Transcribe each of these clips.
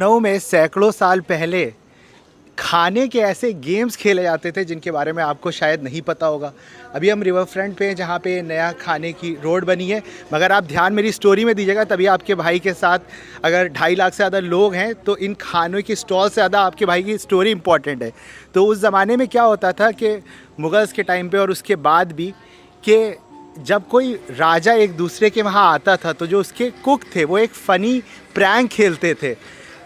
लखनऊ में सैकड़ों साल पहले खाने के ऐसे गेम्स खेले जाते थे जिनके बारे में आपको शायद नहीं पता होगा। अभी हम रिवर फ्रंट पे हैं जहाँ पे नया खाने की रोड बनी है, मगर आप ध्यान मेरी स्टोरी में दीजिएगा तभी आपके भाई के साथ अगर 2.5 लाख से ज़्यादा लोग हैं तो इन खानों की स्टॉल से ज़्यादा आपके भाई की स्टोरी इंपॉर्टेंट है। तो उस ज़माने में क्या होता था कि मुगल्स के टाइम पर और उसके बाद भी कि जब कोई राजा एक दूसरे के वहाँ आता था तो जो उसके कुक थे वो एक फ़नी प्रैंक खेलते थे।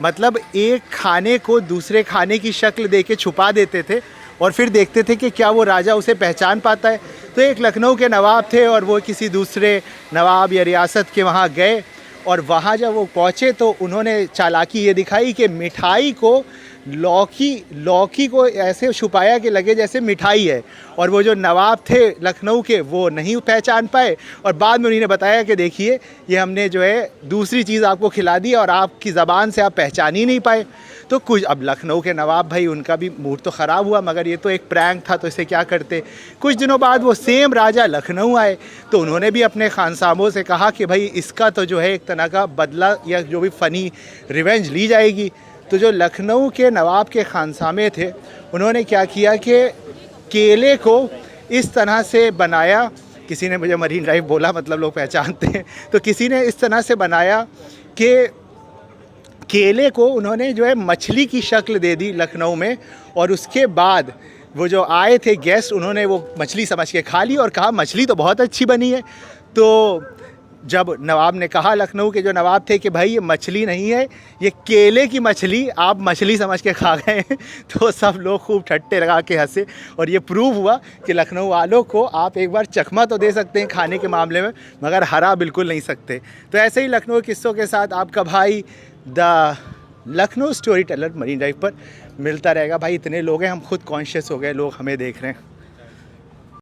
मतलब एक खाने को दूसरे खाने की शक्ल दे के छुपा देते थे और फिर देखते थे कि क्या वो राजा उसे पहचान पाता है। तो एक लखनऊ के नवाब थे और वो किसी दूसरे नवाब या रियासत के वहाँ गए और वहाँ जब वो पहुँचे तो उन्होंने चालाकी ये दिखाई कि मिठाई को लौकी को ऐसे छुपाया कि लगे जैसे मिठाई है, और वो जो नवाब थे लखनऊ के वो नहीं पहचान पाए और बाद में उन्होंने बताया कि देखिए ये हमने जो है दूसरी चीज़ आपको खिला दी और आपकी ज़बान से आप पहचान ही नहीं पाए। तो कुछ अब लखनऊ के नवाब भाई उनका भी मूड तो ख़राब हुआ, मगर ये तो एक प्रैंक था तो इसे क्या करते। कुछ दिनों बाद वो सेम राजा लखनऊ आए तो उन्होंने भी अपने खानसामों से कहा कि भाई इसका तो जो है एक तरह का बदला या जो भी फ़नी रिवेंज ली जाएगी। तो जो लखनऊ के नवाब के खानसामे थे उन्होंने क्या किया कि केले को इस तरह से बनाया, किसी ने मुझे मरीन ड्राइव बोला मतलब लोग पहचानते हैं, तो किसी ने इस तरह से बनाया कि केले को उन्होंने जो है मछली की शक्ल दे दी लखनऊ में, और उसके बाद वो जो आए थे गेस्ट उन्होंने वो मछली समझ के खा ली और कहा मछली तो बहुत अच्छी बनी है। तो जब नवाब ने कहा लखनऊ के जो नवाब थे कि भाई ये मछली नहीं है ये केले की मछली आप मछली समझ के खा गए हैं, तो सब लोग खूब ठट्टे लगा के हंसे और ये प्रूव हुआ कि लखनऊ वालों को आप एक बार चखमा तो दे सकते हैं खाने के मामले में, मगर हरा बिल्कुल नहीं सकते। तो ऐसे ही लखनऊ के किस्सों के साथ आपका भाई the Lucknow story teller marine drive पर मिलता रहेगा। भाई इतने लोग हैं हम खुद कॉन्शियस हो गए, लोग हमें देख रहे हैं।